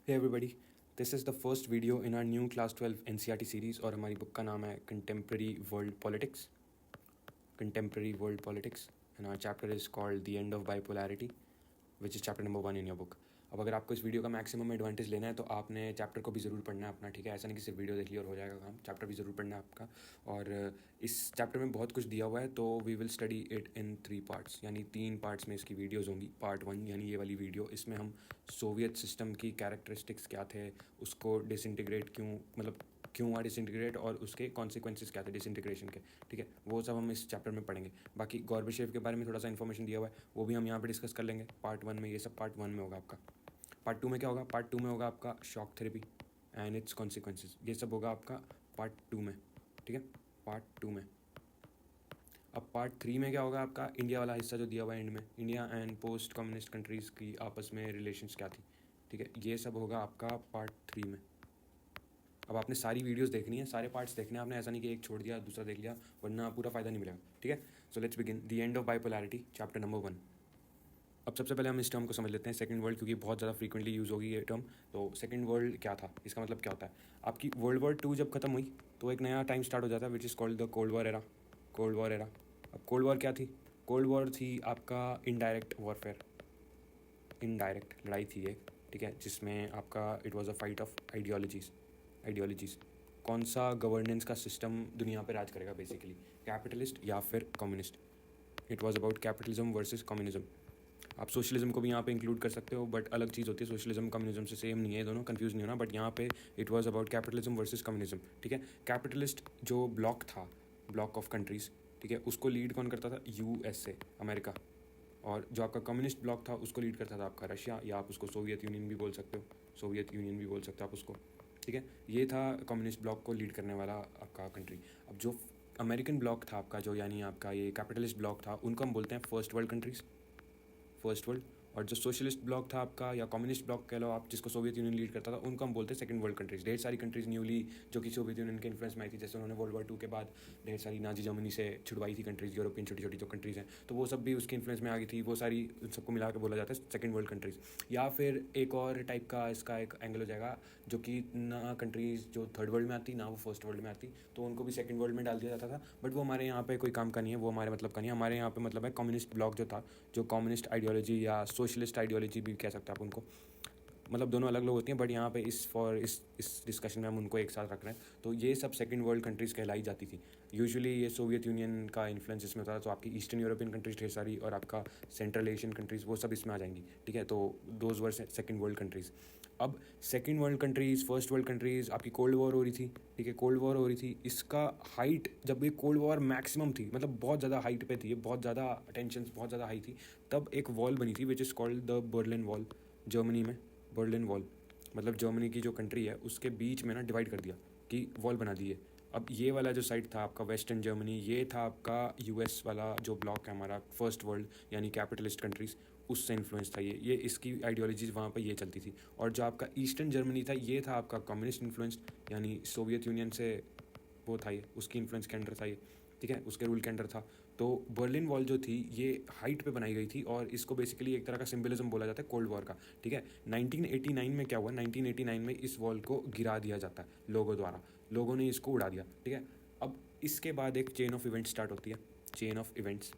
Hey everybody, this is the first video in our new Class 12 NCERT series और हमारी book का नाम है Contemporary World Politics. Contemporary World Politics and our chapter is called The End of Bipolarity, which is chapter number 1 in your book. अब अगर आपको इस video का मैक्सिमम एडवांटेज लेना है तो आपने चैप्टर को भी ज़रूर पढ़ना है अपना, ठीक है। ऐसा नहीं कि सिर्फ वीडियो देख लिया और हो जाएगा काम, चैप्टर भी ज़रूर पढ़ना है आपका। और इस चैप्टर में बहुत कुछ दिया हुआ है, तो we will study it in 3 parts, यानी 3 पार्ट्स में इसकी वीडियोज़ होंगी। पार्ट 1 यानी ये वाली वीडियो, इसमें हम सोवियत सिस्टम की कैरेक्टरिस्टिक्स क्या थे, उसको डिसइंटीग्रेट क्यों हुआ डिसइंटीग्रेट, और उसके कॉन्सिक्वेंसेस क्या थे डिसइंटीग्रेशन के, ठीक है। वो सब हम इस चैप्टर में पढ़ेंगे। बाकी गॉर्बाचेव के बारे में थोड़ा सा इन्फॉर्मेशन दिया हुआ है, वो भी हम यहाँ पे डिस्कस कर लेंगे पार्ट 1 में। ये सब पार्ट 1 में होगा आपका। पार्ट 2 में क्या होगा? पार्ट 2 में होगा आपका shock therapy and it's consequences. ये सब होगा आपका पार्ट 2 में, ठीक है, पार्ट 2 में। अब पार्ट 3 में क्या होगा? आपका इंडिया वाला हिस्सा जो दिया हुआ है एंड में, India and post communist countries की आपस में रिलेशंस क्या थी, ठीक है। ये सब होगा आपका पार्ट 3 में। अब आपने सारी वीडियोस देखनी है, सारे पार्ट्स देखने हैं आपने, ऐसा नहीं कि एक छोड़ दिया दूसरा देख लिया, वरना पूरा फ़ायदा नहीं मिलेगा, ठीक है। So let's begin the end of bipolarity, chapter number 1। अब सबसे पहले हम इस टर्म को समझ लेते हैं, सेकंड वर्ल्ड, क्योंकि बहुत ज़्यादा फ्रीक्वेंटली यूज़ होगी ये टर्म। तो सेकंड वर्ल्ड क्या था, इसका मतलब क्या होता है? आपकी वर्ल्ड वॉर 2 जब खत्म हुई तो एक नया टाइम स्टार्ट हो जाता है, which is called the cold war era. Cold war era. अब कोल्ड वॉर क्या थी? कोल्ड वॉर थी आपका इनडायरेक्ट वॉरफेयर, इनडायरेक्ट लड़ाई थी ये, ठीक है, जिसमें आपका it was a fight of ideologies. कौन सा गवर्नेंस का सिस्टम दुनिया पर राज करेगा, बेसिकली कैपिटलिस्ट या फिर communist. It was about capitalism versus communism. आप सोशलिज्म को भी यहाँ पे इंक्लूड कर सकते हो, बट अलग चीज़ होती है। सोशलिज्म कम्युनिज्म से सेम नहीं है, दोनों कंफ्यूज नहीं होना। बट यहाँ पे it was about capitalism versus communism, ठीक है। कैपिटलिस्ट जो ब्लॉक था, ब्लॉक ऑफ कंट्रीज़, ठीक है, उसको लीड कौन करता था? USA, America. और जो आपका कम्युनिस्ट ब्लॉक था उसको लीड करता था आपका रशिया, या आप उसको सोवियत यूनियन भी बोल सकते हो, सोवियत यूनियन भी बोल सकते हो आप उसको, ठीक है। ये था कम्युनिस्ट ब्लॉक को लीड करने वाला आपका कंट्री। अब जो अमेरिकन ब्लॉक था आपका, जो यानी आपका ये कैपिटलिस्ट ब्लॉक था, उनको हम बोलते हैं first world countries, first world. और जो सोशलिस्ट ब्लॉक था आपका, या कम्युनिस्ट ब्लॉक कह लो आप, जिसको सोवियत यूनियन लीड करता था, उनको हम बोलते हैं सेकंड वर्ल्ड कंट्रीज़। ढेर सारी कंट्रीज़ न्यूली जो कि सोवियत यूनियन के इन्फ्लुएंस में आई थी, जैसे उन्होंने वर्ल्ड वॉर 2 के बाद ढेर सारी नाजी जर्मनी से छुड़वाई थी कंट्रीज़, यूरोपियन छोटी छोटी जो कंट्रीज़ हैं, तो वो सब भी उसके इन्फ्लुएंस में आ गई थी। वो सारी उन सबको मिला के बोला जाता है सेकंड वर्ल्ड कंट्रीज़। या फिर एक और टाइप का इसका एक एंगल हो जाएगा, जो कि ना कंट्रीज़ जो थर्ड वर्ल्ड में आती ना वो फर्स्ट वर्ल्ड में आती, तो उनको भी सेकंड वर्ल्ड में डाल दिया जाता था। बट वो हमारे यहाँ पे कोई काम का नहीं है, वो हमारे मतलब का नहीं है। हमारे यहाँ पे मतलब है कम्युनिस्ट ब्लॉक जो था, जो कम्युनिस्ट आइडियोलॉजी या सोशलिस्ट आइडियोलॉजी भी कह सकते हैं आप उनको, मतलब दोनों अलग लोग होती हैं, बट यहाँ पे इस डिस्कशन में हम उनको एक साथ रख रहे हैं। तो ये सब सेकंड वर्ल्ड कंट्रीज़ कहलाई जाती थी। यूजुअली ये सोवियत यूनियन का इन्फ्लुएंस इसमें होता था, तो आपकी ईस्टर्न यूरोपियन कंट्रीज़ ढेर सारी, और आपका सेंट्रल एशियन कंट्रीज़, वो सब इसमें आ जाएंगी, ठीक है। तो those were second world countries. अब second world countries, first world countries, आपकी कोल्ड वॉर हो रही थी, ठीक है, कोल्ड वॉर हो रही थी। इसका हाइट, जब ये कोल्ड वॉर मैक्सिमम थी, मतलब बहुत ज़्यादा हाइट पे थी, बहुत ज़्यादा टेंशन बहुत ज़्यादा हाई थी, तब एक वॉल बनी थी which is called the Berlin wall, Germany में। बर्लिन वॉल मतलब जर्मनी की जो कंट्री है उसके बीच में ना डिवाइड कर दिया कि वॉल बना दी है। अब ये वाला जो साइड था आपका वेस्टर्न जर्मनी, ये था आपका यूएस वाला जो ब्लॉक है हमारा, फर्स्ट वर्ल्ड यानी कैपिटलिस्ट कंट्रीज़, उससे इन्फ्लुएंस था ये इसकी आइडियोलॉजीज वहाँ पर ये चलती थी। और जो आपका ईस्टर्न जर्मनी था, ये था आपका कम्युनिस्ट इन्फ्लुएंस, यानी सोवियत यूनियन से वो था, ये उसकी इन्फ्लुएंस के अंडर था ये, ठीक है, उसके रूल के अंडर था। तो बर्लिन वॉल जो थी ये हाइट पे बनाई गई थी, और इसको बेसिकली एक तरह का सिंबलिज्म बोला जाता है कोल्ड वॉर का, ठीक है। 1989 में क्या हुआ? 1989 में इस वॉल को गिरा दिया जाता है लोगों द्वारा, लोगों ने इसको उड़ा दिया, ठीक है। अब इसके बाद एक चेन ऑफ इवेंट्स स्टार्ट होती है, chain of events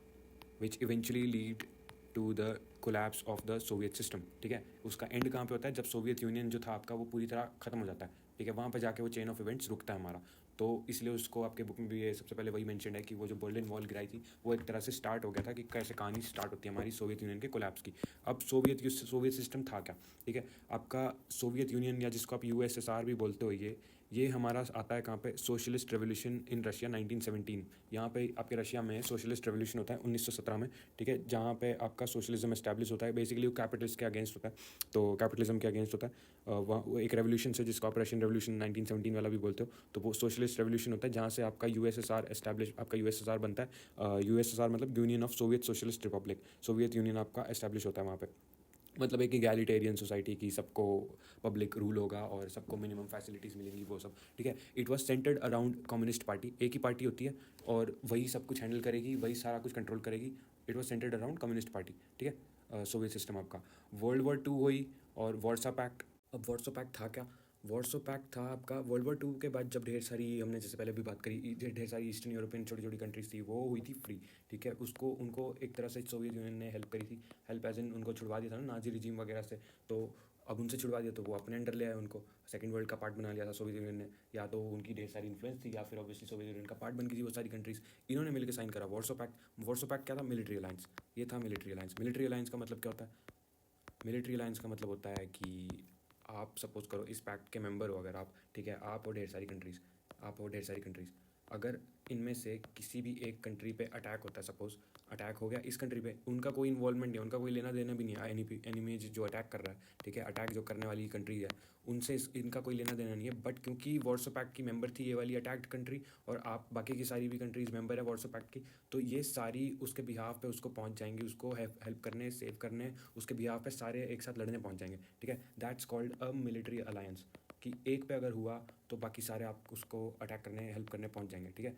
which eventually lead to the collapse of the Soviet system, ठीक है। उसका एंड कहाँ पे होता है? जब सोवियत यूनियन जो था आपका वो पूरी तरह खत्म हो जाता है, ठीक है, वहाँ पे जाके वो चेन ऑफ इवेंट्स रुकता है हमारा। तो इसलिए उसको आपके बुक में भी ये सबसे पहले वही मेंशन है कि वो जो बर्लिन वॉल गिराई थी वो एक तरह से स्टार्ट हो गया था, कि कैसे कहानी स्टार्ट होती है हमारी सोवियत यूनियन के कोलैप्स की। अब सोवियत सिस्टम था क्या, ठीक है। आपका सोवियत यूनियन, या जिसको आप यूएसएसआर भी बोलते हो, ये हमारा आता है कहाँ पे? Socialist revolution in Russia 1917। यहाँ पे आपके रशिया में सोशलिस्ट रेवोल्यूशन होता है 1917 में, ठीक है, जहाँ पे आपका सोशलिज्म एस्टैब्लिश होता है। बेसिकली वो कैपिटलिस्ट के अगेंस्ट होता है, तो कैपिटलिज्म के अगेंस्ट होता है। वहाँ एक रेवोल्यूशन से, जिसको आप रशियन रेवोल्यूशन 1917 वाला भी बोलते हो, तो वो सोशलिस्ट रेवोल्यूशन होता है, जहाँ से आपका यूएसएसआर एस्टैब्लिश, आपका यूएसएसआर बनता है। यूएसएसआर मतलब union of Soviet socialist Republic, Soviet union आपका एस्टैब्लिश होता है वहाँ पे। मतलब एक इगैलिटेरियन सोसाइटी की, सबको पब्लिक रूल होगा और सबको मिनिमम फैसिलिटीज़ मिलेंगी, वो सब, ठीक है। It was centred around communist party, एक ही पार्टी होती है और वही सब कुछ हैंडल करेगी, वही सारा कुछ कंट्रोल करेगी। It was centred around communist party, ठीक है, सोवियत सिस्टम आपका। वर्ल्ड वॉर 2 हुई और वार्सा पैक्ट, अब वॉर्सो पैक्ट था क्या? वॉर्सो पैक्ट था आपका वर्ल्ड वॉर टू के बाद, जब ढेर सारी, हमने जैसे पहले भी बात करी, ढेर सारी ईस्टर्न यूरोपियन छोटी छोटी कंट्रीज थी, वो हुई थी फ्री। ठीक है, उसको उनको एक तरह से सोवियत यूनियन ने हेल्प करी थी। हेल्प एज इन उनको छुड़वा दिया था ना नाजी रिजीम वगैरह से। तो अब उनसे छुड़वा दिया तो वो अपने अंडर ले आए, उनको सेकंड वर्ल्ड का पार्ट बना लिया था सोवियत यूनियन ने। या तो उनकी ढेर सारी इन्फ्लुएंस थी, या फिर ऑब्वियसली सोवियत यूनियन का पार्ट बन गई थी वो सारी कंट्रीज। इन्होंने मिलकर साइन करा वॉर्सो पैक्ट। वॉर्सो पैक्ट क्या था? Military alliance. ये था मिलिट्री अलायंस। मिलिट्री अलायंस का मतलब क्या होता है? मिलिट्री अलायंस का मतलब होता है कि आप सपोज करो इस पैक्ट के मेंबर हो अगर आप, ठीक है, आप और ढेर सारी कंट्रीज़, आप और ढेर सारी कंट्रीज़, अगर इनमें से किसी भी एक कंट्री पे अटैक होता है, सपोज अटैक हो गया इस कंट्री पे, उनका कोई इन्वॉल्वमेंट नहीं है, उनका कोई लेना देना भी नहीं है एनिमी जो अटैक कर रहा है, ठीक है, अटैक जो करने वाली कंट्री है, उनसे इनका कोई लेना देना नहीं है। बट क्योंकि वॉर्सो पैक्ट की मेंबर थी ये वाली अटैक्ड कंट्री, और आप बाकी की सारी भी कंट्रीज़ मेंबर है वॉर्सो पैक्ट की, तो ये सारी उसके बिहाफ पे उसको पहुंच जाएंगी, उसको हेल्प करने, सेव करने, उसके बिहाफ पे सारे एक साथ लड़ने पहुंच जाएंगे। ठीक है, that's called a military alliance. कि एक पे अगर हुआ तो बाकी सारे आप उसको अटैक करने, हेल्प करने पहुंच जाएंगे। ठीक है,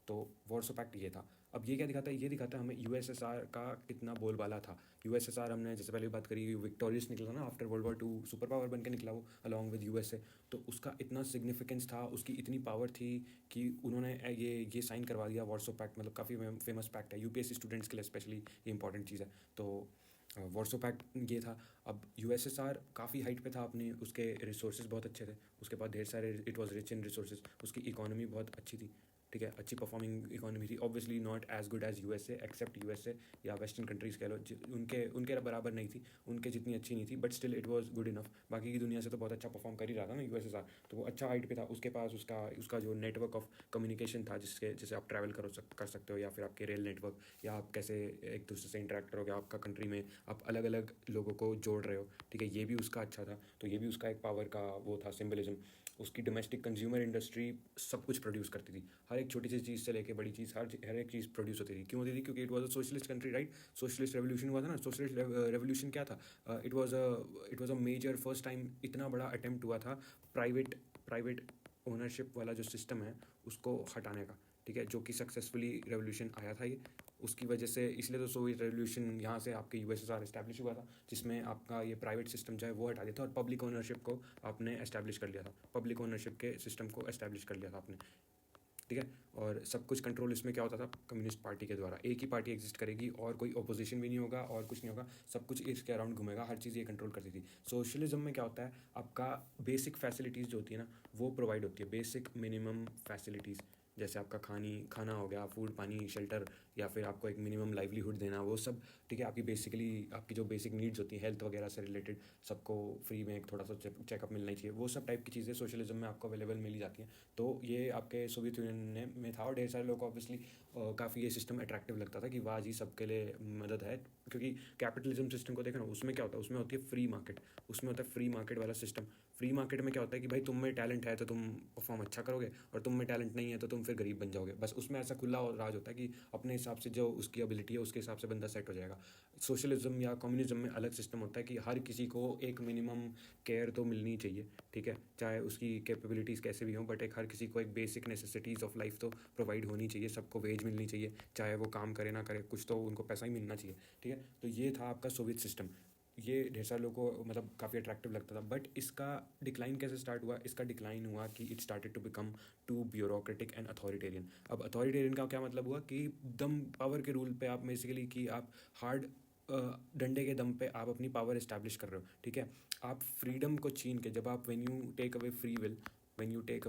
तो वॉर्सो पैक्ट ये था। अब ये क्या दिखाता है? ये दिखाता है हमें यूएसएसआर का कितना बोलबाला था। यूएसएसआर, हमने जैसे पहले बात करी, विक्टोरियस निकला ना after world war two, super power बन के निकला वो अलॉन्ग विद यूएसए। तो उसका इतना सिग्निफिकेंस था, उसकी इतनी पावर थी कि उन्होंने ये साइन करवा दिया वॉर्सो पैक्ट। मतलब काफ़ी फेमस पैक्ट है यूपीएससी स्टूडेंट्स के लिए, स्पेशली ये इंपॉर्टेंट चीज़ है। तो वॉर्सो पैक्ट ये था। अब यूएसएसआर काफ़ी हाइट पे था अपनी, उसके रिसोर्सेज बहुत अच्छे थे, उसके पास ढेर सारे, it was rich in resources, उसकी इकोनॉमी बहुत अच्छी थी। ठीक है, अच्छी परफॉर्मिंग इकोनॉमी थी। Obviously not as good as USA, except USA या वेस्टर्न कंट्रीज़ कह लो, उनके उनके बराबर नहीं थी, उनके जितनी अच्छी नहीं थी, but still it was good enough. बाकी की दुनिया से तो बहुत अच्छा परफॉर्म कर ही रहा था ना यूएसएसआर, तो वो अच्छा हाइट पे था। उसके पास उसका उसका जो नेटवर्क ऑफ कम्युनिकेशन था, जिससे आप ट्रैवल कर सकते हो, या फिर आपके रेल नेटवर्क, या आप कैसे एक दूसरे से इंटरेक्ट करोगे, आपका कंट्री में आप अलग अलग लोगों को जोड़ रहे हो। ठीक है, ये भी उसका अच्छा था। तो ये भी उसका एक पावर का वो था, सिंबलिज्म। उसकी डोमेस्टिक कंज्यूमर इंडस्ट्री सब कुछ प्रोड्यूस करती थी, हर एक छोटी सी चीज़ से लेके बड़ी चीज़, हर एक चीज़ प्रोड्यूस होती थी। क्यों होती थी? क्योंकि it was a socialist country, right? Socialist revolution हुआ था ना। सोशलिस्ट रेवोल्यूशन क्या था? It was a major, first time इतना बड़ा अटेम्प्ट हुआ था प्राइवेट ओनरशिप वाला जो सिस्टम है उसको हटाने का। ठीक है, जो कि सक्सेसफुली रेवोल्यूशन आया था ये, उसकी वजह से, इसलिए तो सोवियत रेवोल्यूशन यहाँ से आपके यूएसएसआर इस्टेब्लिश हुआ था, जिसमें आपका ये प्राइवेट सिस्टम जो है वो हटा दिया था, और पब्लिक ओनरशिप को आपने एस्टैब्लिश कर लिया था, पब्लिक ओनरशिप के सिस्टम को एस्टैब्लिश कर लिया था आपने। ठीक है, और सब कुछ कंट्रोल इसमें क्या होता था? कम्युनिस्ट पार्टी के द्वारा। एक ही पार्टी एग्जिस्ट करेगी, और कोई ओपोजिशन भी नहीं होगा, और कुछ नहीं होगा, सब कुछ इसके अराउंड घूमेगा, हर चीज़ ये कंट्रोल करती थी। सोशलिज्म में क्या होता है? आपका बेसिक फैसिलिटीज़ जो होती है ना, वो प्रोवाइड होती है, बेसिक मिनिमम फैसिलिटीज़, जैसे आपका खाना हो गया, फूड, पानी, शेल्टर, या फिर आपको एक मिनिमम लाइवलीहुड देना, वो सब। ठीक है, आपकी बेसिकली आपकी जो बेसिक नीड्स होती हैं हेल्थ वगैरह से रिलेटेड, सबको फ्री में एक थोड़ा सा चेकअप मिलना ही चाहिए, वो सब टाइप की चीज़ें सोशलिज्म में आपको अवेलेबल मिल ही जाती हैं। तो ये आपके सोवियत यूनियन में था, और ढेर सारे लोग को ऑब्वियसली काफ़ी ये सिस्टम अट्रैक्टिव लगता था कि वाह जी, सबके लिए मदद है। क्योंकि कैपिटलिज्म सिस्टम को देखो ना, उसमें क्या होता है? उसमें होती है फ्री मार्केट, उसमें होता है फ्री मार्केट वाला सिस्टम। फ्री मार्केट में क्या होता है कि भाई तुम में टैलेंट है तो तुम परफॉर्म अच्छा करोगे, और तुम में टैलेंट नहीं है तो तुम फिर गरीब बन जाओगे। बस उसमें ऐसा खुला राज होता है कि अपने हिसाब से जो उसकी एबिलिटी है उसके हिसाब से बंदा सेट हो जाएगा। सोशलिज्म या कम्युनिज्म में अलग सिस्टम होता है कि हर किसी को एक मिनिमम केयर तो मिलनी चाहिए। ठीक है, चाहे उसकी कैपेबिलिटीज़ कैसे भी हों, बट एक हर किसी को एक बेसिक नेसेसिटीज़ ऑफ लाइफ तो प्रोवाइड होनी चाहिए, सबको वेज मिलनी चाहिए, चाहे वो काम करे ना करे, कुछ तो उनको पैसा ही मिलना चाहिए। ठीक है, तो ये था आपका सोवियत सिस्टम। ये ढेर सारे लोगों को मतलब काफ़ी अट्रैक्टिव लगता था। बट इसका डिक्लाइन कैसे स्टार्ट हुआ? इसका डिक्लाइन हुआ कि it started to become too bureaucratic and authoritarian. अब अथॉरिटेरियन का क्या मतलब हुआ? कि दम पावर के रूल पे आप बेसिकली, कि आप हार्ड डंडे के दम पे आप अपनी पावर इस्टेब्लिश कर रहे हो। ठीक है, आप फ्रीडम को छीन के, जब आप when you take away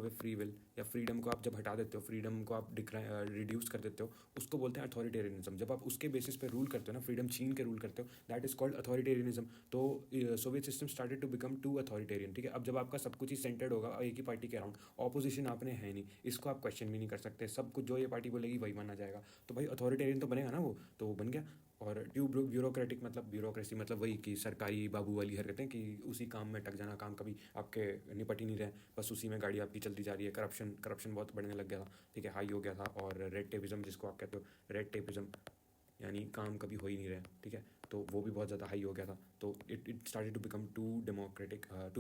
free will, या फ्रीडम को आप जब हटा देते हो, फ्रीडम को आप रिड्यूस कर देते हो, उसको बोलते हैं अथॉरिटेरियनिज्म। जब आप उसके बेसिस पे रूल करते हो ना, फ्रीडम छीन के रूल करते हो, दैट इज़ कॉल्ड अथॉरिटेरियनिज्म। तो Soviet system started to become too authoritarian. ठीक है, अब जब आपका सब कुछ ही सेंटर्ड होगा एक ही पार्टी के अराउंड, ऑपोजिशन आपने है नहीं, इसको आप क्वेश्चन भी नहीं कर सकते, सब कुछ जो ये पार्टी बोलेगी वही माना जाएगा, तो भाई अथॉरिटेरियन तो बनेगा ना वो, तो वो बन गया। और ब्यूरोक्रेटिक मतलब, ब्यूरोक्रेसी मतलब वही कि सरकारी बाबू वाली हरकतें, कि उसी काम में टक जाना, काम कभी आपके निपट ही नहीं रहे, बस उसी में गाड़ी आपकी चलती जा रही है। करप्शन बहुत बढ़ने लग गया था। ठीक है, हाई हो गया था। और रेड टेपिज्म जिसको आप कहते हो, रेड टेपिज्म यानी काम कभी हो ही नहीं रहे। ठीक है, तो वो भी बहुत ज़्यादा हाई हो गया था। तो it started to become too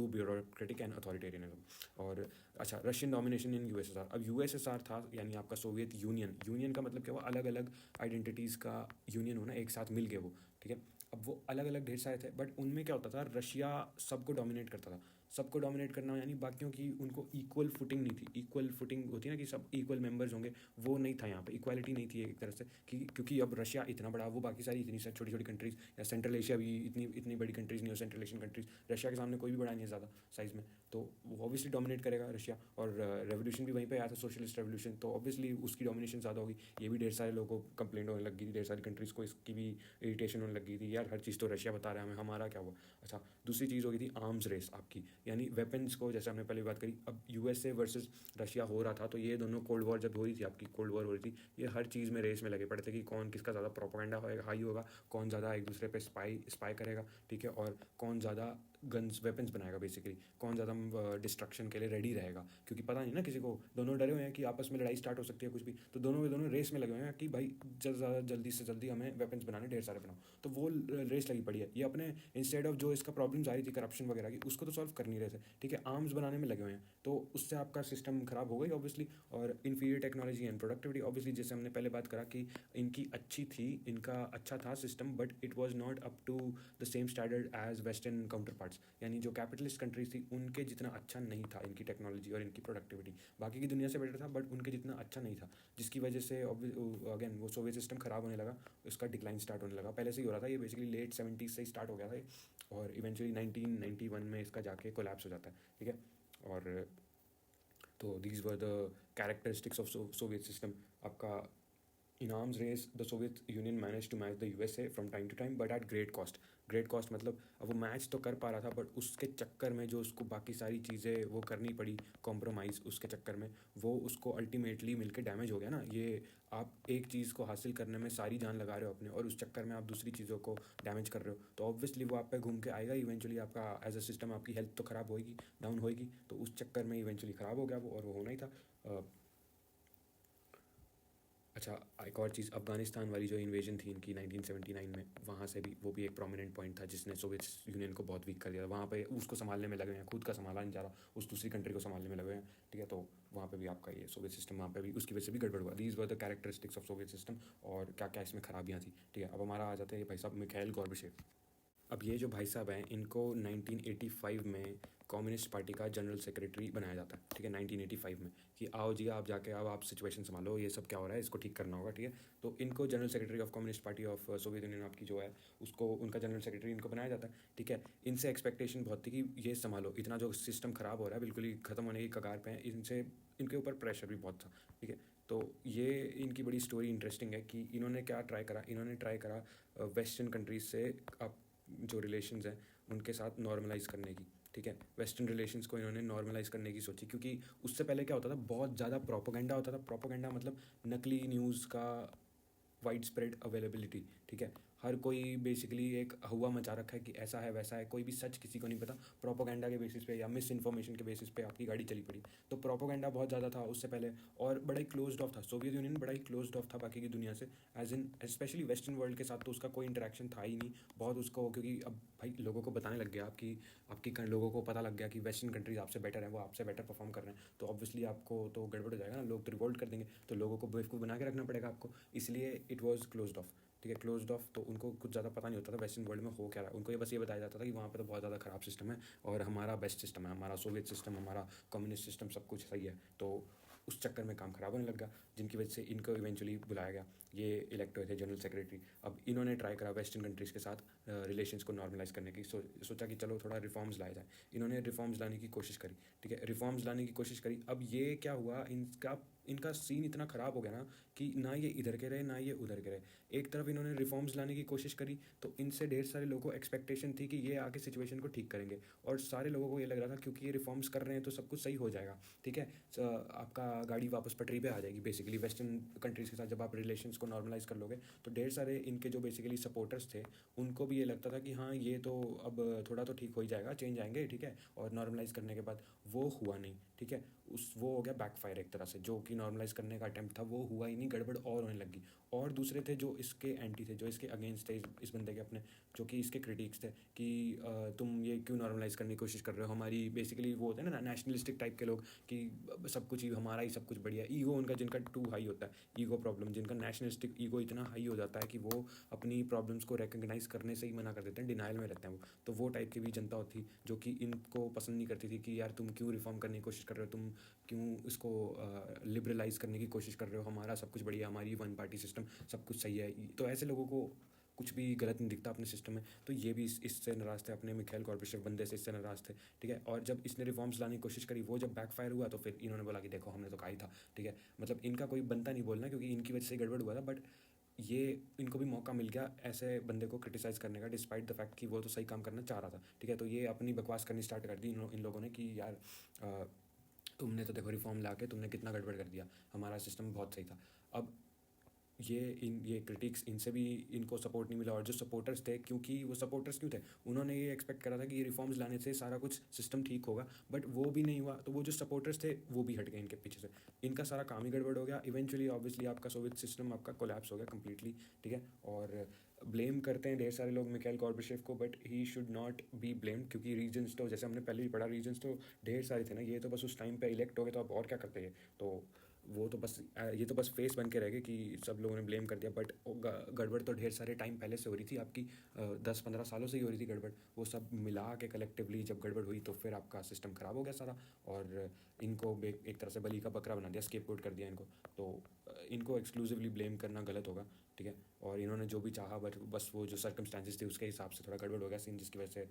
bureaucratic and authoritarianism. और अच्छा, रशियन डोमिनेशन इन यूएसएसआर। अब यूएसएसआर था यानी आपका सोवियत यूनियन। यूनियन का मतलब क्या हुआ? अलग अलग आइडेंटिटीज़ का यूनियन होना, एक साथ मिल गए वो। ठीक है, अब वो अलग अलग ढेर सारे थे, बट उनमें क्या होता था? रशिया सबको डोमिनेट करता था। सबको डोमिनेट करना, यानी बाकियों की उनको इक्वल फुटिंग नहीं थी। इक्वल फुटिंग होती है ना कि सब इक्वल मेंबर्स होंगे, वो नहीं था यहाँ पे, इक्वालिटी नहीं थी एक तरह से कि क्योंकि अब रशिया इतना बड़ा, वो बाकी सारी इतनी छोटी छोटी कंट्रीज़, या सेंट्रल एशिया भी इतनी बड़ी कंट्रीज़ नहीं हो, सेंट्रल एशियन कंट्रीज़, रशिया के सामने कोई भी बड़ा नहीं है ज़्यादा साइज़ में, तो वो ऑब्वियसली डोमिनेट करेगा रशिया। और रेवोल्यूशन भी वहीं पे आया था, सोशलिस्ट रेवोल्यूशन, तो ऑब्वियसली उसकी डोमिनेशन ज़्यादा होगी। ये भी ढेर सारे लोगों को कंप्लेंट होने लग गई थी, ढेर सारी कंट्रीज़ को इसकी भी इरिटेशन होने लग गई थी, यार हर चीज़ तो रशिया बता रहा है हमें, हमारा क्या हुआ। अच्छा, दूसरी चीज़ हो गई थी आर्म्स रेस आपकी, यानी वेपन्स को, जैसे हमने पहले बात करी, अब यूएसए वर्सेस रशिया हो रहा था, तो ये दोनों कोल्ड वॉर जब हो रही थी, आपकी कोल्ड वॉर हो रही थी, ये हर चीज़ में रेस में लगे पड़े थे कि कौन किसका ज़्यादा प्रोपेगेंडा हाई होगा, कौन ज़्यादा एक दूसरे पे स्पाई करेगा, ठीक है, और कौन ज़्यादा गन्स वेपन्स बनाएगा, बेसिकली कौन ज़्यादा डिस्ट्रक्शन के लिए रेडी रहेगा, क्योंकि पता नहीं ना किसी को, दोनों डरे हुए हैं कि आपस में लड़ाई स्टार्ट हो सकती है कुछ भी, तो दोनों के दोनों रेस में लगे हुए हैं कि भाई ज़्यादा जल्दी से जल्दी हमें वेपन्स बनाने, ढेर सारे बनाओ, तो वो रेस लगी पड़ी है। ये अपने इंस्टेड ऑफ जो इसका प्रॉब्लम आ रही थी करप्शन वगैरह की, उसको तो सॉल्व कर नहीं रहे थे, ठीक है, आर्म्स बनाने में लगे हुए हैं, तो उससे आपका सिस्टम खराब हो गई ऑब्वियसली। और inferior technology and productivity, obviously जैसे हमने पहले बात करा कि इनकी अच्छी थी, इनका अच्छा था system, but it was not up to the same standard as western counterparts, यानी जो कैपिटलिस्ट कंट्रीज थी उनके जितना अच्छा नहीं था इनकी टेक्नोलॉजी और इनकी प्रोडक्टिविटी, बाकी की दुनिया से बेटर था बट उनके जितना अच्छा नहीं था, जिसकी वजह से अगेन वो सोवियत सिस्टम खराब होने लगा, उसका डिक्लाइन स्टार्ट होने लगा। पहले से ही हो रहा था, ये बेसिकली लेट 70s से ही स्टार्ट हो गया था और इवेंचुअली 1991 में इसका जाके कोलैप्स हो जाता है, ठीक है। और तो these were the characteristics of Soviet system. आपका in arms race the Soviet Union managed to match the USA from time to time but at great cost। Great cost मतलब अब वो मैच तो कर पा रहा था बट उसके चक्कर में जो उसको बाकी सारी चीज़ें वो करनी पड़ी, कॉम्प्रोमाइज़, उसके चक्कर में वो उसको अल्टीमेटली मिलके डैमेज हो गया ना। ये आप एक चीज़ को हासिल करने में सारी जान लगा रहे हो अपने, और उस चक्कर में आप दूसरी चीज़ों को डैमेज कर रहे हो, तो ऑब्वियसली वो आप पे घूम के आएगा इवेंचुअली। आपका एज अ सिस्टम आपकी हेल्थ तो ख़राब होएगी, डाउन होएगी, तो उस चक्कर में इवेंचुअली ख़राब हो गया वो, और वो होना ही था। अच्छा, एक और चीज़, अफ़गानिस्तान वाली जो इन्वेजन थी इनकी 1979 में, वहाँ से भी वो भी एक प्रोमिनेंट पॉइंट था जिसने सोवियत यूनियन को बहुत वीक कर दिया था। वहाँ पे उसको संभालने में लगे हैं, खुद का संभाला नहीं जा रहा, उस दूसरी कंट्री को संभालने में लगे हैं, ठीक है, तो वहाँ पे भी आपका ये सोवियत सिस्टम, वहाँ पे भी उसकी वजह से भी गड़बड़ हुआ। These were the characteristics of Soviet system, और क्या क्या इसमें खराबियाँ थी, ठीक है। अब हमारा आ जाते हैं भाई साहब मिखाइल गोर्बाचेव। अब ये जो भाई साहब हैं, इनको 1985 में कम्युनिस्ट पार्टी का जनरल सेक्रेटरी बनाया जाता है, ठीक है, 1985 में, कि आओ जी आप जाके अब आप सिचुएशन संभालो, ये सब क्या हो रहा है, इसको ठीक करना होगा, ठीक है। तो इनको general secretary of communist party of Soviet union आपकी जो है, उसको उनका जनरल सेक्रेटरी इनको बनाया जाता है, ठीक है। इनसे एक्सपेक्टेशन बहुत थी कि ये संभालो, इतना जो सिस्टम ख़राब हो रहा है, बिल्कुल ही ख़त्म होने की कगार पे है, इनसे इनके ऊपर प्रेशर भी बहुत था, ठीक है। तो ये इनकी बड़ी स्टोरी इंटरेस्टिंग है कि इन्होंने क्या ट्राई करा, इन्होंने ट्राई करा वेस्टर्न कंट्रीज से आप जो रिलेशंस हैं उनके साथ नॉर्मलाइज़ करने की, ठीक है। वेस्टर्न रिलेशंस को इन्होंने नॉर्मलाइज़ करने की सोची, क्योंकि उससे पहले क्या होता था, बहुत ज़्यादा प्रोपोगेंडा होता था। प्रोपोगेंडा मतलब नकली न्यूज़ का वाइड स्प्रेड अवेलेबिलिटी, ठीक है। हर कोई बेसिकली एक हुआ मचा रखा है कि ऐसा है वैसा है, कोई भी सच किसी को नहीं पता, प्रोपोगेंडा के बेसिस पे या मिस इन्फॉर्मेशन के बेसिस पे आपकी गाड़ी चली पड़ी। तो प्रोपोगेंडा बहुत ज़्यादा था उससे पहले, और बड़ा ही क्लोज्ड ऑफ था सोवियत यूनियन, बड़ा ही क्लोज्ड ऑफ था बाकी की दुनिया से, as in specially western world के साथ तो उसका कोई इंटरेक्शन था ही नहीं बहुत उसको, क्योंकि अब भाई लोगों को बताने लग गया आपकी लोगों को पता लग गया कि वेस्टर्न कंट्रीज आपसे बेटर है, वो आपसे बेटर परफॉर्म कर रहे हैं, तो ऑब्वियसली आपको तो गड़बड़ हो जाएगा ना, लोग तो रिवोल्ट कर देंगे, तो लोगों को बेवकूफ़ बना के रखना पड़ेगा आपको, इसलिए इट वॉज क्लोज्ड ऑफ, ठीक है, क्लोज्ड ऑफ। तो उनको कुछ ज़्यादा पता नहीं होता था वेस्टर्न वर्ल्ड में हो क्या रहा है, उनको ये बस ये बताया जाता था कि वहाँ पे तो बहुत ज़्यादा ख़राब सिस्टम है और हमारा बेस्ट सिस्टम है, हमारा सोवियत सिस्टम, हमारा कम्युनिस्ट सिस्टम, सब कुछ सही है। तो उस चक्कर में काम ख़राब होने लगा, जिनकी वजह से इनको इवेंचुअली बुलाया गया, ये इलेक्ट हुए थे जनरल सेक्रेटरी। अब इन्होंने ट्राई करा वेस्टर्न कंट्रीज़ के साथ रिलेशंस को नॉर्मलाइज़ करने की, सोचा कि चलो थोड़ा रिफॉर्म्स लाया जाए। इन्होंने रिफॉर्म्स लाने की कोशिश करी, ठीक है, रिफॉर्म्स लाने की कोशिश करी। अब ये क्या हुआ, इनका सीन इतना ख़राब हो गया ना कि ना ये इधर के रहे ना ये उधर के रहे। एक तरफ इन्होंने रिफॉर्म्स लाने की कोशिश करी, तो इनसे ढेर सारे लोगों को एक्सपेक्टेशन थी कि ये आके सिचुएशन को ठीक करेंगे, और सारे लोगों को ये लग रहा था क्योंकि ये रिफॉर्म्स कर रहे हैं तो सब कुछ सही हो जाएगा, ठीक है, आपका गाड़ी वापस पटरी पे आ जाएगी। बेसिकली वेस्टर्न कंट्रीज़ के साथ जब आप रिलेशंस को नॉर्मलाइज़ कर लोगे, तो ढेर सारे इनके जो बेसिकली सपोर्टर्स थे उनको भी ये लगता था कि हाँ ये तो अब थोड़ा तो ठीक हो ही जाएगा, चेंज आएंगे, ठीक है। और नॉर्मलाइज़ करने के बाद वो हुआ नहीं, ठीक है, वो हो गया बैकफायर एक तरह से, जो कि नॉर्मलाइज़ करने का अटैम्प्ट था वो हुआ ही नहीं, गड़बड़ और होने लगी। और दूसरे थे जो इसके एंटी थे, जो इसके अगेंस्ट थे, इस बंदे के अपने, जो कि इसके क्रिटिक्स थे कि तुम ये क्यों नॉर्मलाइज़ करने की कोशिश कर रहे हो, हमारी बेसिकली वो होते हैं ना नेशनलिस्टिक टाइप के लोग कि सब कुछ ही हमारा ही सब कुछ बढ़िया, ईगो उनका जिनका टू हाई होता है, ईगो प्रॉब्लम जिनका, इंडिविजुअलिस्टिक ईगो इतना हाई हो जाता है कि वो अपनी प्रॉब्लम्स को रिकग्नाइज करने से ही मना कर देते हैं, डिनाइल में रहते हैं वो। तो वो टाइप की भी जनता होती जो कि इनको पसंद नहीं करती थी कि यार तुम क्यों रिफॉर्म करने की कोशिश कर रहे हो, तुम क्यों इसको लिबरलाइज करने की कोशिश कर रहे हो, हमारा सब कुछ बढ़िया, हमारी वन पार्टी सिस्टम सब कुछ सही है। तो ऐसे लोगों को कुछ भी गलत नहीं दिखता अपने सिस्टम में। तो ये भी इससे नाराज़ थे, अपने मिखाइल गॉर्बाचेव बंदे से इससे नाराज़ थे, ठीक है। और जब इसने रिफॉर्म्स लाने की कोशिश करी, वो जब बैकफायर हुआ तो फिर इन्होंने बोला कि देखो हमने तो कहा ही था, ठीक है। मतलब इनका कोई बनता नहीं बोलना, क्योंकि इनकी वजह से गड़बड़ हुआ था, बट ये इनको भी मौका मिल गया ऐसे बंदे को क्रिटिसाइज़ करने का, डिस्पाइट द फैक्ट कि वो तो सही काम करना चाह रहा था, ठीक है। तो ये अपनी बकवास करनी स्टार्ट कर दी इन लोगों ने कि यार तुमने तो देखो रिफॉर्म ला के तुमने कितना गड़बड़ कर दिया, हमारा सिस्टम बहुत सही था। अब ये क्रिटिक्स इनसे भी इनको सपोर्ट नहीं मिला, और जो सपोर्टर्स थे, क्योंकि वो सपोर्टर्स क्यों थे, उन्होंने ये एक्सपेक्ट करा था कि ये रिफॉर्म्स लाने से सारा कुछ सिस्टम ठीक होगा, बट वो भी नहीं हुआ। तो वो जो सपोर्टर्स थे वो भी हट गए इनके पीछे से, इनका सारा काम ही गड़बड़ हो गया। इवेंचुअली ऑब्वियसली आपका सोवियत सिस्टम आपका कोलैप्स हो गया कम्प्लीटली, ठीक है। और ब्लेम करते हैं ढेर सारे लोग मिखाइल गॉर्बाचेव को, but he should not be blamed, क्योंकि रीजन्स तो जैसे हमने पहले भी पढ़ा, रीजन्स तो ढेर सारे थे ना। ये तो बस उस टाइम पे इलेक्ट हो गए, तो अब और क्या करते हैं। तो वो तो बस ये तो बस फेस बन के रह गए कि सब लोगों ने ब्लेम कर दिया, बट गड़बड़ तो ढेर सारे टाइम पहले से हो रही थी आपकी, 10-15 सालों से ही हो रही थी गड़बड़। वो सब मिला के कलेक्टिवली जब गड़बड़ हुई तो फिर आपका सिस्टम ख़राब हो गया सारा, और इनको एक तरह से बलि का बकरा बना दिया, स्केपगोट कर दिया इनको। तो इनको एक्सक्लूसिवली ब्लेम करना गलत होगा, ठीक है। और इन्होंने जो भी चाहा, बट बस वो जो सर्कमस्टांसेस थे उसके हिसाब से थोड़ा गड़बड़ हो गया सीन, जिसकी वजह से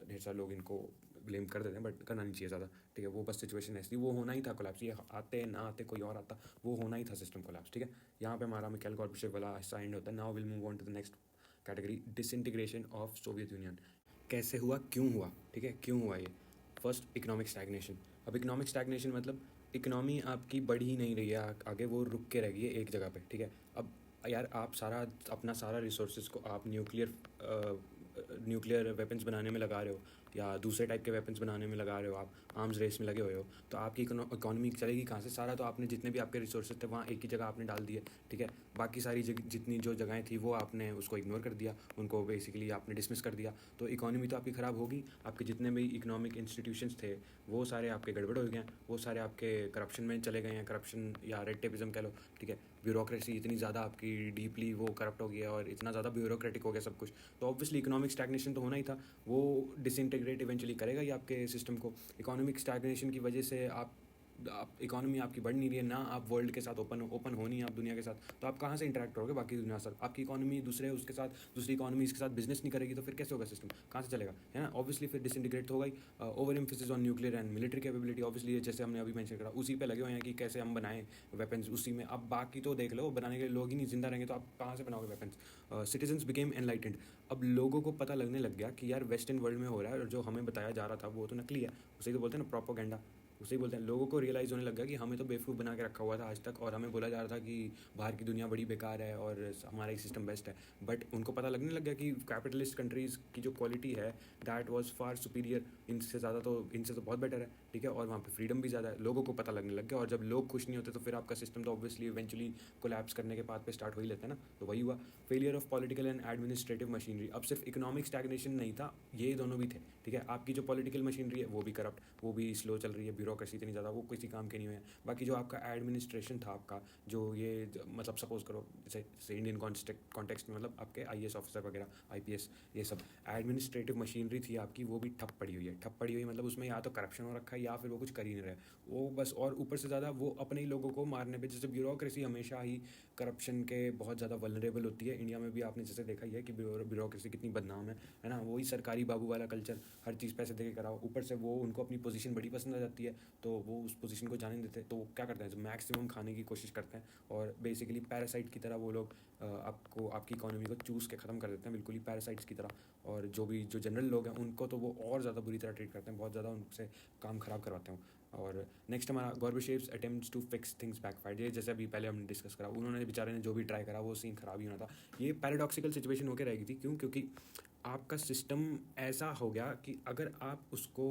ढेर सारे लोग इनको ब्लेम कर देते हैं, बट करना नहीं चाहिए ज़्यादा, ठीक है। वो बस सिचुएशन ऐसी, वो होना ही था कोलैप्स, ये आते ना आते कोई और आता, वो होना ही था सिस्टम कोलैप्स, ठीक है। यहाँ पे हमारा मिखाइल गॉर्बाचेव वाला हिस्सा एंड होता है। Now will move on to the next category, disintegration of Soviet Union. कैसे हुआ, क्यों हुआ, ठीक है, क्यों हुआ ये। First, economic stagnation. अब इकोनॉमिक स्टैग्नेशन मतलब इकोनॉमी आपकी बढ़ ही नहीं रही है आगे, वो रुक के रह गई है एक जगह पे, ठीक है। अब यार आप अपना सारा रिसोर्सेज को आप न्यूक्लियर वेपन्स बनाने में लगा रहे हो, या दूसरे टाइप के वेपन्स बनाने में लगा रहे हो, आप आर्म्स रेस में लगे हुए हो, तो आपकी इकोनॉमी चलेगी कहाँ से। सारा तो आपने जितने भी आपके रिसोर्सेज थे वहाँ एक ही जगह आपने डाल दिए, ठीक है। बाकी सारी जितनी जो जगहें थी वो आपने उसको इग्नोर कर दिया, उनको बेसिकली आपने डिसमिस कर दिया। तो इकोनॉमी तो आपकी ख़राब होगी, आपके जितने भी इकोनॉमिक इंस्टीट्यूशंस थे वो सारे आपके गड़बड़ हो गए हैं, वो सारे आपके करप्शन में चले गए हैं, करप्शन या रेड टेपिज्म कह लो, ठीक है। ब्यूरोक्रेसी इतनी ज़्यादा आपकी डीपली वो करप्ट हो गया और इतना ज़्यादा ब्यूरोक्रेटिक हो गया सब कुछ, तो ऑब्वियसली इकोनॉमिक स्टैग्नेशन तो होना ही था। वो डिसइंटीग्रेट इवेंचुअली करेगा ही आपके सिस्टम को। इकोनॉमिक स्टैग्नेशन की वजह से आप इकोनॉमी आपकी बढ़ नहीं रही है ना, आप वर्ल्ड के साथ ओपन हो नहीं आप दुनिया के साथ, तो आप कहाँ से इंटरेक्ट करोगे बाकी दुनिया से। आपकी इकोनॉमी दूसरी इकोनॉमी इसके साथ बिजनेस नहीं करेगी, तो फिर कैसे होगा सिस्टम, कहाँ से चलेगा, है ना। ऑब्वियसली फिर डिसइंटीग्रेट होगा ही। Over emphasis on nuclear and military capability, obviously जैसे हमने अभी मेंशन करा, उसी पे लगे हुए हैं कि कैसे हम बनाएं वेपन्स, उसी में। अब बाकी तो देख लो, बनाने के लिए लोग ही नहीं जिंदा रहेंगे, तो आप कहाँ से बनाओगे वेपन्स। Citizens became enlightened. अब लोगों को पता लगने लग गया कि यार वेस्टर्न वर्ल्ड में हो रहा है, और जो हमें बताया जा रहा था वो तो नकली है, उसे ही तो बोलते हैं ना प्रोपोगेंडा, उसे ही बोलते हैं। लोगों को रियलाइज़ होने लग गया कि हमें तो बेवकूफ़ बना के रखा हुआ था आज तक, और हमें बोला जा रहा था कि बाहर की दुनिया बड़ी बेकार है और हमारा एक सिस्टम बेस्ट है। बट उनको पता लगने लग गया कि कैपिटलिस्ट कंट्रीज़ की जो क्वालिटी है दैट वाज फार सुपीरियर, इनसे तो बहुत बेटर है, ठीक है। और वहाँ पे फ्रीडम भी ज़्यादा है, लोगों को पता लगने लग गया। और जब लोग खुश नहीं होते तो फिर आपका सिस्टम तो ऑब्वियसली इवेंचुअली कोलैप्स करने के पाथ पे स्टार्ट हो ही लेता है ना। तो वही हुआ, failure of political and administrative machinery. अब सिर्फ इकोनॉमिक स्टैग्नेशन नहीं था, ये दोनों भी थे, ठीक है। आपकी जो पॉलिटिकल मशीनरी है वो भी करप्ट, वो भी स्लो चल रही है, ब्यूरोक्रेसी इतनी ज़्यादा, वो किसी काम के नहीं हुए हैं। बाकी जो आपका एडमिनिस्ट्रेशन था आपका, जो ये मतलब सपोज करो जैसे इंडियन कॉन्टेक्स्ट में, मतलब आपके IAS ऑफिसर वगैरह, IPS, ये सब एडमिनिस्ट्रेटिव मशीनरी थी आपकी, वो भी ठप पड़ी हुई है। ठप पड़ी हुई मतलब उसमें या तो करप्शन हो रखा है या फिर वो कुछ कर ही नहीं रहे वो बस। और ऊपर से ज़्यादा वो अपने ही लोगों को मारने पे, जैसे ब्यूरोक्रेसी हमेशा ही करप्शन के बहुत ज़्यादा वल्नरेबल होती है। इंडिया में भी आपने जैसे देखा ही है कि ब्यूरोक्रेसी कितनी बदनाम है ना। वही सरकारी बाबू वाला कल्चर, हर चीज़ पैसे दे के कराओ, ऊपर से वो उनको अपनी पोजीशन बड़ी पसंद आ जाती है, तो वो उस पोजीशन को जाने नहीं देते। तो वो क्या करते हैं, जो मैक्सिमम खाने की कोशिश करते हैं, और बेसिकली पैरासाइट की तरह वो लोग आपकी इकोनॉमी को चूस के ख़त्म कर देते हैं, बिल्कुल ही पैरासाइट्स की तरह। और जो जनरल लोग हैं उनको तो वो और ज़्यादा बुरी तरह ट्रीट करते हैं, बहुत ज़्यादा उनसे काम ख़राब करवाते हैं। और नेक्स्ट हमारा Gorbachev's attempts to fix things backfired. ये जैसे अभी पहले हमने डिस्कस करा, उन्होंने बेचारे ने जो भी ट्राई करा वो सीन ख़राब ही होना था। ये पैराडॉक्सिकल सिचुएशन होकर रहेगी थी, क्योंकि आपका सिस्टम ऐसा हो गया कि अगर आप उसको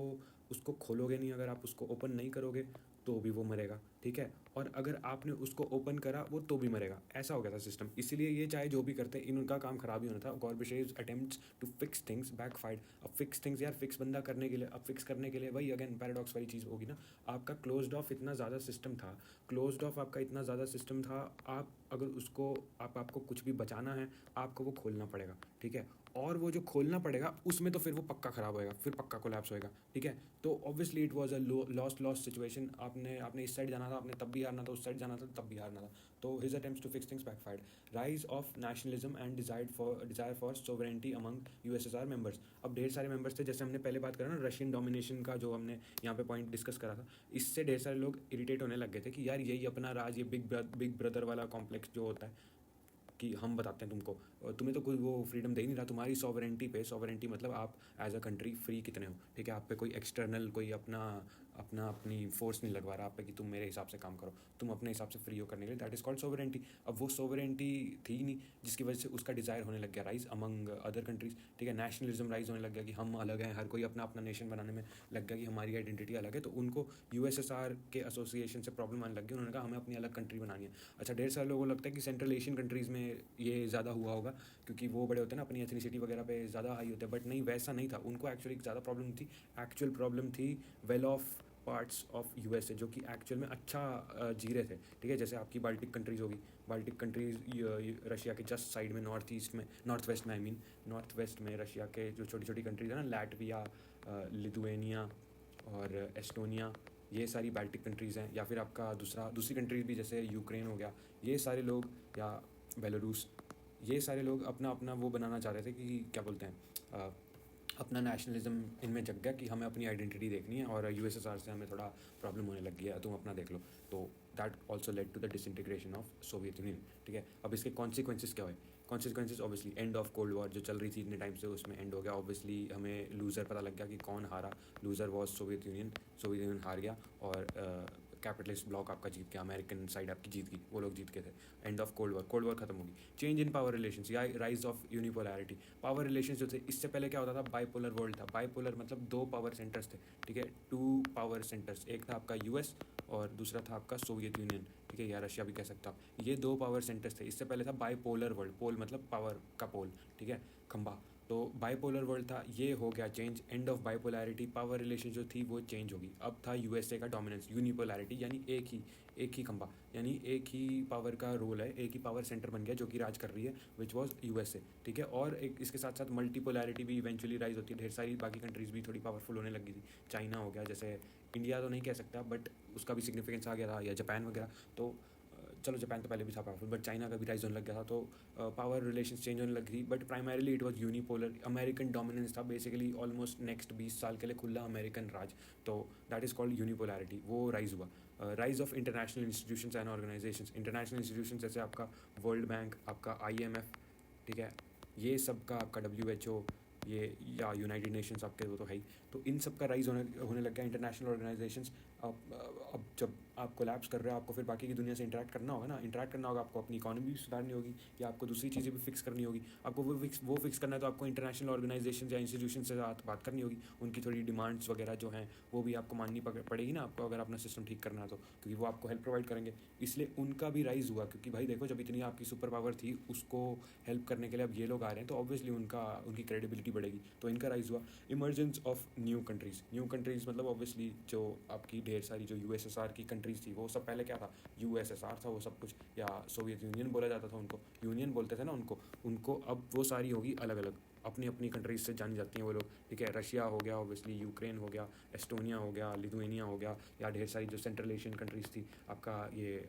उसको खोलोगे नहीं, अगर आप उसको ओपन नहीं करोगे तो भी वो मरेगा, ठीक है, और अगर आपने उसको ओपन करा वो तो भी मरेगा। ऐसा हो गया था सिस्टम। इसीलिए ये चाहे जो भी करते इनका काम खराब ही होना था। Gorbachev's attempts to fix things backfired. अब फिक्स थिंग्स यार, फिक्स बंदा करने के लिए, अब फिक्स करने के लिए वही अगेन पैराडॉक्स वाली चीज़ होगी ना। आपका क्लोज्ड ऑफ इतना ज़्यादा सिस्टम था, क्लोज्ड ऑफ आपका इतना ज़्यादा सिस्टम था, आप अगर उसको आपको कुछ भी बचाना है आपको वो खोलना पड़ेगा, ठीक है, और वो जो खोलना पड़ेगा उसमें तो फिर वो पक्का ख़राब होएगा, फिर पक्का कोलैप्स होएगा, ठीक है। तो obviously it was a lost situation. आपने आपने इस साइड जाना था, आपने तब भी हारना था, उस साइड जाना था तब भी हारना था। तो his attempts to fix things backfired. Rise of nationalism and desire for sovereignty among USSR members. अब ढेर सारे मेंबर्स थे, जैसे हमने पहले बात करा ना रशियन डोमिनेशन का, जो हमने यहाँ पे पॉइंट डिस्कस करा था, इससे ढेर सारे लोग इरिटेट होने लग गए थे कि यार यही अपना राज, ये बिग ब्रदर वाला कॉम्प्लेक्स जो होता है कि हम बताते हैं तुमको, तुम्हें तो कोई वो फ्रीडम दे ही नहीं रहा। तुम्हारी सॉवरेंटी पे, सॉवरेंटी मतलब आप एज अ कंट्री फ्री कितने हो, ठीक है, आप पे कोई एक्सटर्नल कोई अपनी फोर्स नहीं लगवा रहा आप पे कि तुम मेरे हिसाब से काम करो, तुम अपने हिसाब से फ्री हो करने के लिए, दैट इज़ कॉल्ड सॉवरेंटी। अब वो सॉवरेंटी थी ही नहीं, जिसकी वजह से उसका डिज़ायर होने लग गया राइज अमंग अदर कंट्रीज, ठीक है, नेशनलिज्म राइज होने लग गया कि हम अलग हैं, हर कोई अपना अपना नेशन बनाने में लग गया कि हमारी आइडेंटिटी अलग है। तो उनको यूएसएसआर के एसोसिएशन से प्रॉब्लम आने लग गई, उन्होंने कहा हमें अपनी अलग कंट्री बनानी है। अच्छा, ढेर सारे लोगों को लगता है कि सेंट्रल एशियन कंट्रीज़ में ये ज़्यादा हुआ होगा क्योंकि वो बड़े होते हैं ना, अपनी एथनिसिटी वगैरह पे ज़्यादा हाई होते हैं, बट नहीं, वैसा नहीं था। उनको एक्चुअली ज़्यादा प्रॉब्लम थी, एक्चुअल प्रॉब्लम थी well of parts of USA, जो कि एक्चुअल में अच्छा जी रहे थे, ठीक है। जैसे आपकी बाल्टिक कंट्रीज़ होगी, बाल्टिक कंट्रीज़ रशिया के जस्ट साइड में, नॉर्थ ईस्ट में, नॉर्थ वेस्ट में, आई मीन नॉर्थ वेस्ट में रशिया के जो छोटी छोटी कंट्रीज़ है ना, लैटविया, लिथुएनिया और एस्टोनिया, ये सारी बाल्टिक कंट्रीज़ हैं। या फिर आपका दूसरी कंट्रीज़ भी, जैसे यूक्रेन हो गया, ये सारे लोग, या बेलारूस, ये सारे लोग अपना अपना वो बनाना चाह रहे थे कि क्या बोलते हैं, अपना नेशनलिज्म इनमें जग गया कि हमें अपनी आइडेंटिटी देखनी है और यूएसएसआर से हमें थोड़ा प्रॉब्लम होने लग गया, तुम अपना देख लो। तो that also led to the disintegration of Soviet Union, ठीक है। अब इसके कॉन्सिक्वेंसेस क्या हुए? Consequences obviously end of cold war जो चल रही थी इतने टाइम से, उसमें एंड हो गया। ऑब्वियसली हमें लूज़र पता लग गया कि कौन हारा, loser was Soviet union, Soviet union हार गया और कैपिटलिस्ट ब्लॉक आपका जीत गया, अमेरिकन साइड आपकी जीत गई, वो लोग जीत गए थे। And of cold war, cold war खत्म होगी। चेंज इन पावर रिलेशंस या rise of unipolarity. Power relations जो थे, इससे पहले क्या होता था, बाइपोलर वर्ल्ड था। बाइपोलर मतलब दो पावर सेंटर्स थे, ठीक है, टू पावर सेंटर्स, एक था आपका यूएस और दूसरा था आपका सोवियत यूनियन, ठीक है, या रशिया भी कह सकते हो आप। ये दो पावर सेंटर्स थे। इससे पहले था बाइपोलर वर्ल्ड, पोल मतलब पावर का पोल, ठीक है, खंबा। तो बाइपोलर वर्ल्ड था, ये हो गया change, end of bipolarity, power relation जो थी वो चेंज होगी। अब था यूएसए का डोमिनेंस, यूनिपोलैरिटी यानी एक ही खंबा, यानी एक ही पावर का रोल है, एक ही पावर सेंटर बन गया जो कि राज कर रही है, विच वॉज यूएसए, ठीक है। और एक इसके साथ साथ मल्टीपोलैरिटी भी इवेंचुअली राइज होती है, ढेर सारी बाकी कंट्रीज़ भी थोड़ी पावरफुल होने लगी थी। चाइना हो गया, जैसे इंडिया तो नहीं कह सकता बट उसका भी सिग्निफिकेंस आ गया था, या जापान वगैरह। तो चलो जापान तो पहले भी था पावरफुल, बट चाइना का भी राइज होने लग गया था। तो पावर रिलेशन चेंज होने लग गई, but primarily it was unipolar, American dominance था बेसिकली ऑलमोस्ट नेक्स्ट 20 साल के लिए खुला अमेरिकन राज। तो दैट इज़ कॉल्ड यूनिपोलैरिटी, वो राइज हुआ। Rise of international institutions and organisations. International institutions जैसे आपका वर्ल्ड बैंक, आपका आईएमएफ, ठीक है, ये सब का आपका डब्ल्यूएचओ, ये या यूनाइटेड नेशंस आपके वो तो है ही। तो इन सब का राइज होने लग गया, इंटरनेशनल ऑर्गेनाइजेशंस। अब जब आप कोलैप्स कर रहे हो, आपको फिर बाकी की दुनिया से इंटरेक्ट करना होगा ना, इंटरेक्ट करना होगा, आपको अपनी इकोनॉमी भी सुधारनी होगी, या आपको दूसरी चीज़ें भी फिक्स करनी होगी। आपको वो फिक्स करना है तो आपको इंटरनेशनल ऑर्गेनाइजेशन या इंस्टीट्यूशन से बात करनी होगी, उनकी थोड़ी डिमांड्स वगैरह जो हैं वो भी आपको माननी पड़ेगी ना आपको, अगर अपना सिस्टम ठीक करना है तो, क्योंकि वो आपको हेल्प प्रोवाइड करेंगे। इसलिए उनका भी राइज हुआ, क्योंकि भाई देखो जब इतनी आपकी सुपर पावर थी उसको हेल्प करने के लिए अब ये लोग आ रहे हैं, तो ऑब्वियसली उनकी क्रेडिबिलिटी बढ़ेगी, तो इनका राइज हुआ। इमर्जेंस ऑफ न्यू कंट्रीज़ मतलब ऑब्वियसली जो आपकी ढेर सारी जो यूएसएसआर की कंट्रीज़ थी, वो सब पहले क्या था, यूएसएसआर था वो सब कुछ, या सोवियत यूनियन बोला जाता था उनको, यूनियन बोलते थे ना उनको अब वो सारी होगी अलग अलग, अपनी अपनी कंट्रीज से जानी जाती हैं वो लोग, ठीक है। रशिया हो गया, ऑब्वियसली यूक्रेन हो गया, एस्टोनिया हो गया, लिथुएनिया हो गया, या ढेर सारी जो सेंट्रल एशियन कंट्रीज़ थी, आपका ये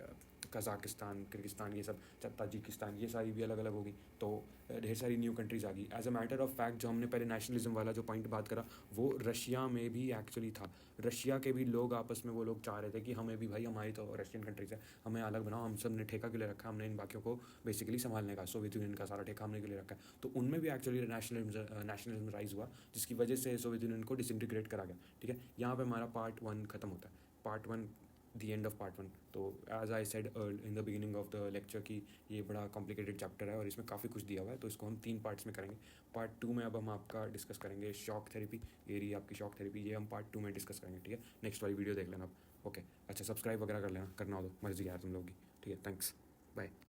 कज़ाकिस्तान, किर्गिस्तान, ये सब, ताजिकिस्तान, ये सारी भी अलग अलग होगी। तो ढेर सारी न्यू कंट्रीज़ आ गई। As a matter of fact, जो हमने पहले नेशनलिज्म वाला जो पॉइंट बात करा, वो रशिया में भी एक्चुअली था। रशिया के भी लोग आपस में वो लोग चाह रहे थे कि हमें भी भाई, हमारी तो रशियन कंट्रीज़ है, हमें अलग बनाओ, हम सब ने ठेका क्यों ले रखा है, हमने इन बाकियों को बेसिकली संभालने का, सोवियत यूनियन का सारा ठेका हमने क्यों ले रखा है। तो उनमें भी एक्चुअली नेशनलिज्म राइज हुआ, जिसकी वजह से सोवियत यूनियन को डिसइंटीग्रेट करा गया, ठीक है। यहाँ पर हमारा पार्ट 1 खत्म होता है। Part 1 the end of part 1। तो as I said in the beginning of the lecture कि ये बड़ा कॉम्प्लिकेटेड चैप्टर है और इसमें काफ़ी कुछ दिया हुआ है, तो इसको हम 3 पार्ट्स में करेंगे। पार्ट 2 में अब हम आपका डिस्कस करेंगे शॉक थेरेपी, ये रही आपकी शॉक थेरेपी, ये हम पार्ट 2 में डिस्कस करेंगे, ठीक है। नेक्स्ट वाली वीडियो देख लेना आप। ओके, अच्छा सब्सक्राइब वगैरह कर लेना, करना हो तो, मर्जी यार तुम लोग की, ठीक है। Thanks, bye.